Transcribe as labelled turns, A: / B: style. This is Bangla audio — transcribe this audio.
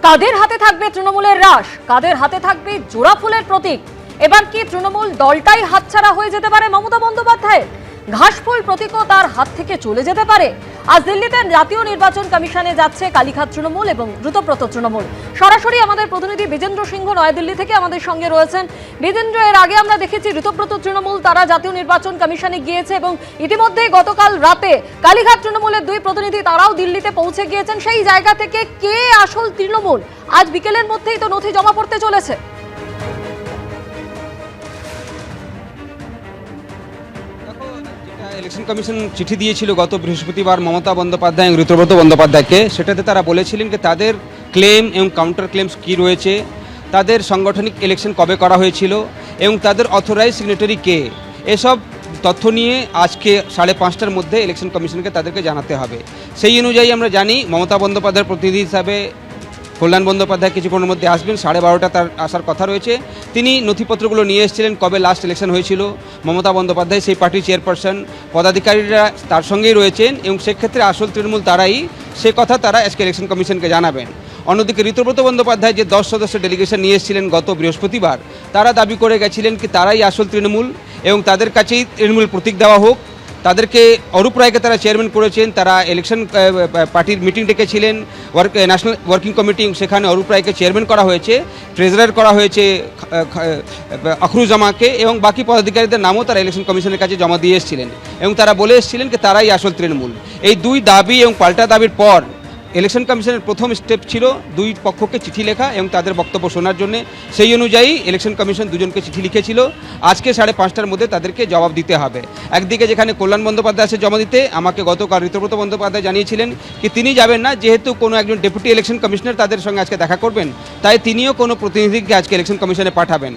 A: কাদের হাতে থাকবে তৃণমূলের রাশ, কাদের হাতে থাকবে জোড়া ফুলের প্রতীক? এবার কি তৃণমূল দলটাই হাতছাড়া হয়ে যেতে পারে মমতা বন্দ্যোপাধ্যায়ের? ঘাসফুল প্রতীকও তার হাত থেকে চলে যেতে পারে। আজ দিল্লিতে জাতীয় নির্বাচন কমিশনে যাচ্ছে কালীঘাট তৃণমূল এবং দ্রুতব্রত তৃণমূল। সরাসরি আমাদের প্রতিনিধি বিজেন্দ্র সিংহ নয়াদিল্লি থেকে আমাদের সঙ্গে রয়েছেন। বিজেন্দ্র, এর আগে আমরা দেখেছি দ্রুতব্রত তৃণমূল তারা জাতীয় নির্বাচন কমিশনে গিয়েছে এবং ইতিমধ্যে গতকাল রাতে কালীঘাট তৃণমূলের দুই প্রতিনিধি তারাও দিল্লিতে পৌঁছে গিয়েছেন। সেই জায়গা থেকে কে আসল তৃণমূল আজ বিকেলের মধ্যেই তো নথি জমা পড়তে চলেছে।
B: ইলেকশন কমিশন চিঠি দিয়েছিল গত বৃহস্পতিবার মমতা বন্দ্যোপাধ্যায় এবং ঋতুব্রত বন্দ্যোপাধ্যায়কে। সেটাতে তারা বলেছিলেন যে তাদের ক্লেম এবং কাউন্টার ক্লেমস কী রয়েছে, তাদের সাংগঠনিক ইলেকশন কবে করা হয়েছিল এবং তাদের অথরাইজ সিগনেটারি কে, এসব তথ্য নিয়ে আজকে 5:30টার মধ্যে ইলেকশন কমিশনকে তাদেরকে জানাতে হবে। সেই অনুযায়ী আমরা জানি মমতা বন্দ্যোপাধ্যায়ের প্রতিনিধি হিসাবে কল্যাণ বন্দ্যোপাধ্যায় কিছুক্ষণের মধ্যে আসবেন, 12:30 তার আসার কথা রয়েছে। তিনি নথিপত্রগুলো নিয়ে এসেছিলেন, কবে লাস্ট ইলেকশন হয়েছিল। মমতা বন্দ্যোপাধ্যায় সেই পার্টির চেয়ারপারসন, পদাধিকারীরা তার সঙ্গেই রয়েছেন এবং সেক্ষেত্রে আসল তৃণমূল তারাই, সে কথা তারা আজকে ইলেকশন কমিশনকে জানাবেন। অন্যদিকে ঋতুব্রত বন্দ্যোপাধ্যায় যে 10 সদস্য ডেলিগেশন নিয়ে এসেছিলেন গত বৃহস্পতিবার, তারা দাবি করে গেছিলেন কি তারাই আসল তৃণমূল এবং তাদের কাছেই তৃণমূল প্রতীক দেওয়া হোক। তাদেরকে অরূপ রায়কে তারা চেয়ারম্যান করেছেন, তারা ইলেকশন পার্টির মিটিং ডেকেছিলেন, ন্যাশনাল ওয়ার্কিং কমিটি, সেখানে অরূপ রায়কে চেয়ারম্যান করা হয়েছে, ট্রেজারার করা হয়েছে আখরুজামাকে এবং বাকি পদাধিকারীদের নামও তারা ইলেকশন কমিশনের কাছে জমা দিয়ে এসেছিলেন এবং তারা বলে এসেছিলেন যে তারাই আসল তৃণমূল। এই দুই দাবি এবং পাল্টা দাবির পর ইলেকশন কমিশনের প্রথম স্টেপ ছিল দুই পক্ষকে চিঠি লেখা এবং তাদের বক্তব্য শোনার জন্য। সেই অনুযায়ী ইলেকশন কমিশন দুজনকে চিঠি লিখেছিল। আজকে 5:30টার মধ্যে তাদেরকে জবাব দিতে হবে। একদিকে যেখানে কল্যাণ বন্দ্যোপাধ্যায় আছে জমা দিতে, আমাকে গতকাল ঋতুব্রত বন্দ্যোপাধ্যায় জানিয়েছিলেন কি তিনি যাবেন না, যেহেতু কোনো একজন ডেপুটি ইলেকশন কমিশনার তাদের সঙ্গে আজকে দেখা করবেন, তাই তিনিও কোনো প্রতিনিধিকে আজকে ইলেকশন কমিশনে পাঠাবেন।